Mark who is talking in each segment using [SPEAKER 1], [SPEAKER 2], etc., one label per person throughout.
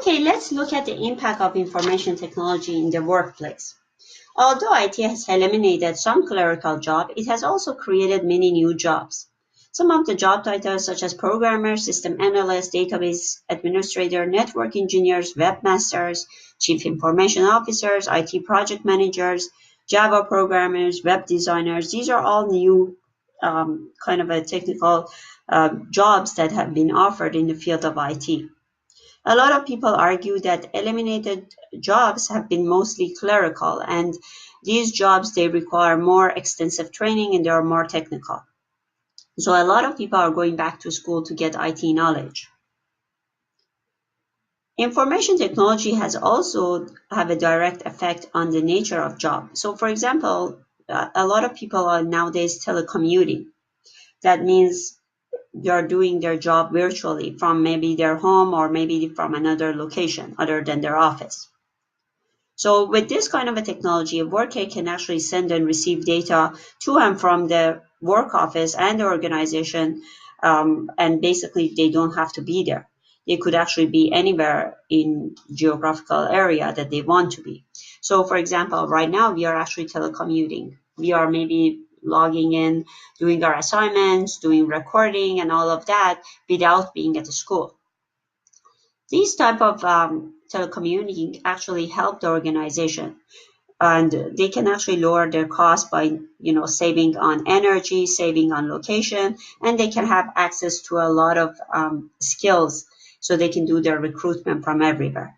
[SPEAKER 1] Okay, let's look at the impact of information technology in the workplace. Although IT has eliminated some clerical jobs, it has also created many new jobs. Some of the job titles, such as programmer, system analyst, database administrator, network engineers, webmasters, chief information officers, IT project managers, Java programmers, web designers, these are all new kind of a technical jobs that have been offered in the field of IT. A lot of people argue that eliminated jobs have been mostly clerical, and these jobs, they require more extensive training and they are more technical. So a lot of people are going back to school to get IT knowledge. Information technology has also have a direct effect on the nature of job. So for example, a lot of people are nowadays telecommuting. That means they're doing their job virtually from maybe their home or maybe from another location other than their office. So with this kind of a technology, a worker can actually send and receive data to and from the work office and the organization, and basically they don't have to be there. They could actually be anywhere in geographical area that they want to be. So for example, right now we are actually telecommuting. We are maybe logging in, doing our assignments, doing recording and all of that without being at the school. These type of telecommuting actually help the organization, and they can actually lower their cost by saving on energy, saving on location, and they can have access to a lot of skills so they can do their recruitment from everywhere.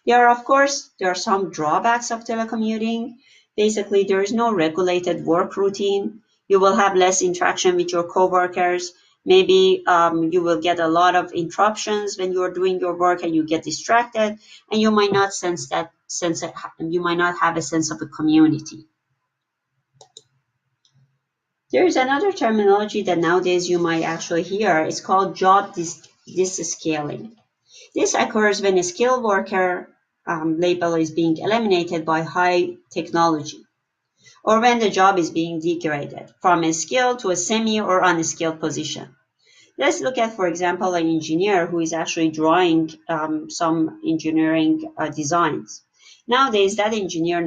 [SPEAKER 1] Of course, there are some drawbacks of telecommuting. Basically, there is no regulated work routine. You will have less interaction with your coworkers. Maybe you will get a lot of interruptions when you are doing your work and you get distracted, and you might not you might not have a sense of a community. There is another terminology that nowadays you might actually hear. It's called job disscaling. This occurs when a skilled worker label is being eliminated by high technology, or when the job is being degraded from a skilled to a semi or unskilled position. Let's look at, for example, an engineer who is actually drawing some engineering designs. Nowadays, that engineer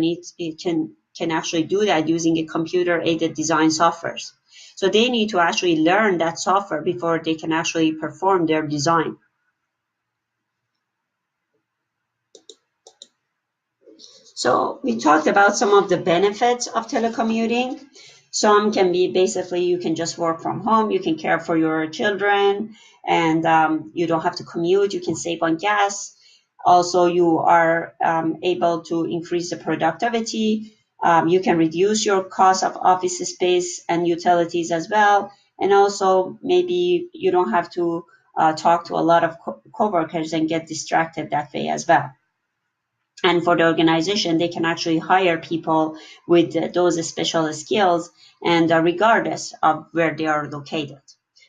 [SPEAKER 1] can actually do that using a computer-aided design softwares. So they need to actually learn that software before they can actually perform their design. So we talked about some of the benefits of telecommuting. Some can be basically you can just work from home, you can care for your children, and you don't have to commute, you can save on gas. Also, you are able to increase the productivity. You can reduce your cost of office space and utilities as well. And also, maybe you don't have to talk to a lot of coworkers and get distracted that way as well. And for the organization, they can actually hire people with those special skills and regardless of where they are located.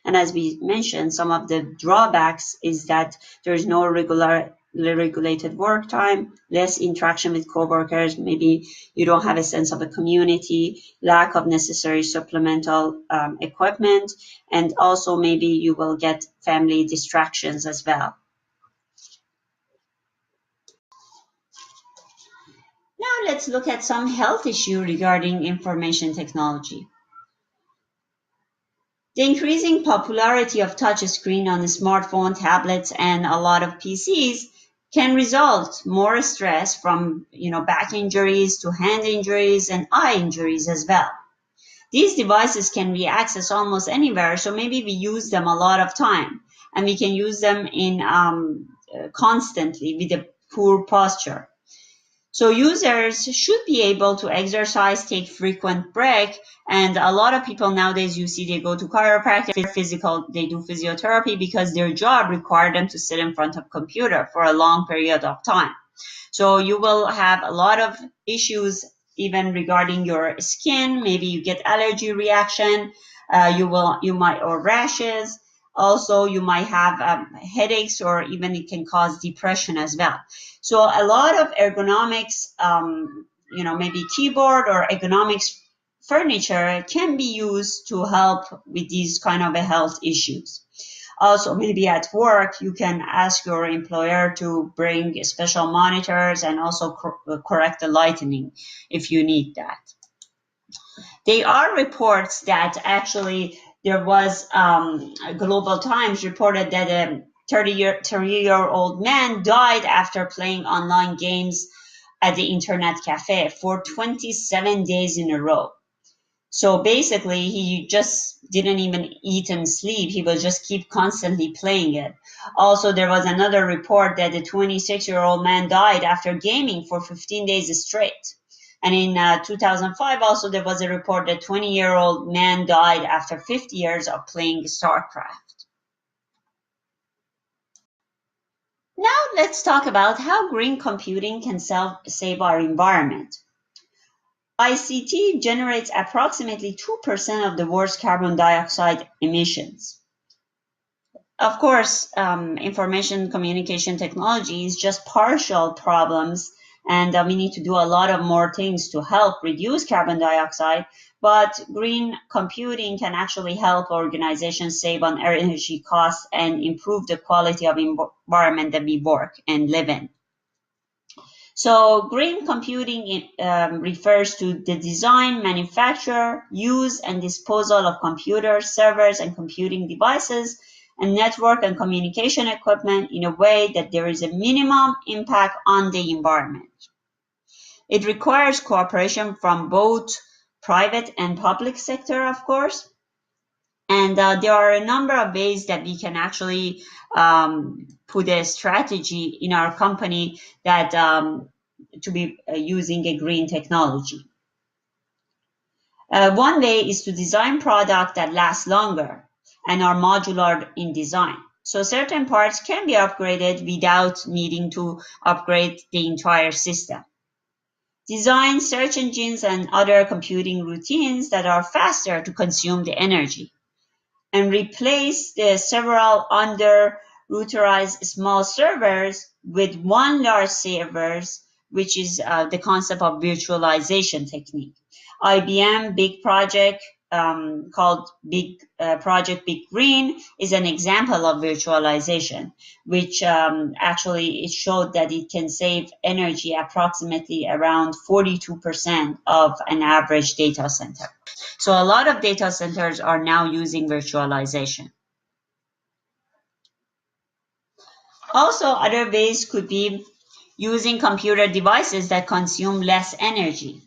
[SPEAKER 1] And as we mentioned, some of the drawbacks is that there's no regulated work time, less interaction with coworkers, maybe you don't have a sense of a community, lack of necessary supplemental equipment, and also maybe you will get family distractions as well. Now let's look at some health issue regarding information technology. The increasing popularity of touchscreen on smartphone, tablets, and a lot of PCs can result more stress from back injuries to hand injuries and eye injuries as well. These devices can be accessed almost anywhere, so maybe we use them a lot of time, and we can use them in constantly with a poor posture. So users should be able to exercise, take frequent break, and a lot of people nowadays you see they go to chiropractic, they do physiotherapy because their job required them to sit in front of computer for a long period of time. So you will have a lot of issues even regarding your skin. Maybe you get allergy reaction, or rashes. Also, you might have headaches, or even it can cause depression as well. So a lot of ergonomics, maybe keyboard or ergonomics furniture can be used to help with these kind of health issues. Also, maybe at work, you can ask your employer to bring special monitors and also correct the lighting if you need that. There are reports that actually there was Global Times reported that a 30-year-old man died after playing online games at the internet cafe for 27 days in a row. So basically, he just didn't even eat and sleep. He will just keep constantly playing it. Also, there was another report that the 26-year-old man died after gaming for 15 days straight. And in 2005, also, there was a report that 20-year-old man died after 50 years of playing StarCraft. Now, let's talk about how green computing can save our environment. ICT generates approximately 2% of the world's carbon dioxide emissions. Of course, information communication technology is just partial problems, and we need to do a lot of more things to help reduce carbon dioxide, but green computing can actually help organizations save on energy costs and improve the quality of environment that we work and live in. So green computing refers to the design, manufacture, use, and disposal of computers, servers, and computing devices, and network and communication equipment in a way that there is a minimum impact on the environment. It requires cooperation from both private and public sector, of course. And there are a number of ways that we can actually put a strategy in our company that to be using a green technology. One way is to design products that last longer and are modular in design. So certain parts can be upgraded without needing to upgrade the entire system. Design search engines and other computing routines that are faster to consume the energy. And replace the several under-routerized small servers with one large servers, which is the concept of virtualization technique. IBM Big Project called Project Big Green is an example of virtualization, which actually it showed that it can save energy approximately around 42% of an average data center. So a lot of data centers are now using virtualization. Also, other ways could be using computer devices that consume less energy,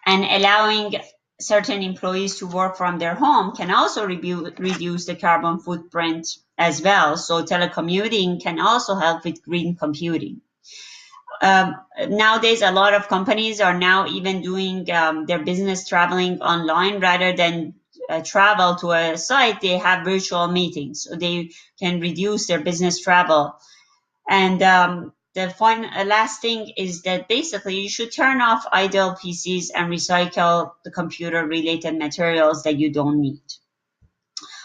[SPEAKER 1] and allowing certain employees to work from their home can also reduce the carbon footprint as well. So telecommuting can also help with green computing. Nowadays, a lot of companies are now even doing their business traveling online rather than travel to a site. They have virtual meetings, so they can reduce their business travel. And the last thing is that basically you should turn off idle PCs and recycle the computer-related materials that you don't need.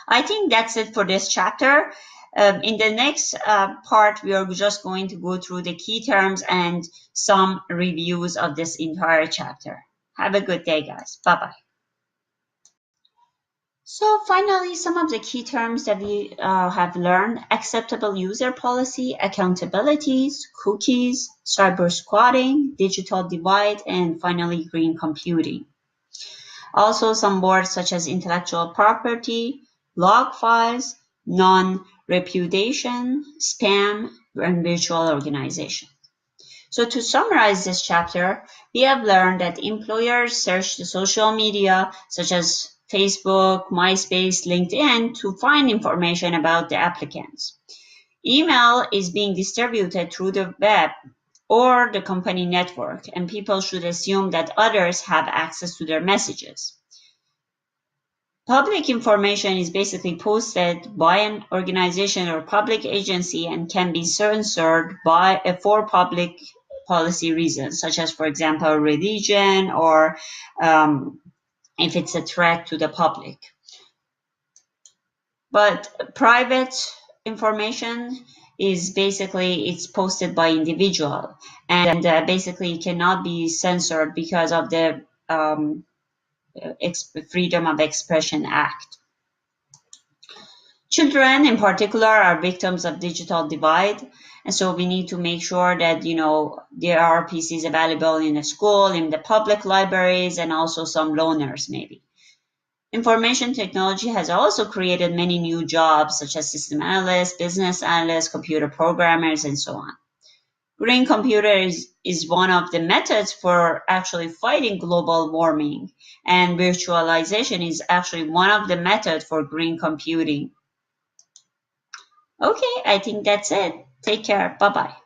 [SPEAKER 1] I think that's it for this chapter. In the next part, we are just going to go through the key terms and some reviews of this entire chapter. Have a good day, guys. Bye-bye. So finally, some of the key terms that we have learned: acceptable user policy, accountabilities, cookies, cyber squatting, digital divide, and finally, green computing. Also, some words such as intellectual property, log files, non-repudiation, spam, and virtual organization. So to summarize this chapter, we have learned that employers search the social media such as Facebook, MySpace, LinkedIn to find information about the applicants. Email is being distributed through the web or the company network, and people should assume that others have access to their messages. Public information is basically posted by an organization or public agency and can be censored for public policy reasons, such as, for example, religion or if it's a threat to the public. But private information is basically, it's posted by individual, and basically it cannot be censored because of the Freedom of Expression Act. Children in particular are victims of digital divide, and so we need to make sure that there are PCs available in the school, in the public libraries, and also some loaners maybe. Information technology has also created many new jobs such as system analysts, business analysts, computer programmers, and so on. Green computer is one of the methods for actually fighting global warming, and virtualization is actually one of the methods for green computing. Okay, I think that's it. Take care. Bye bye.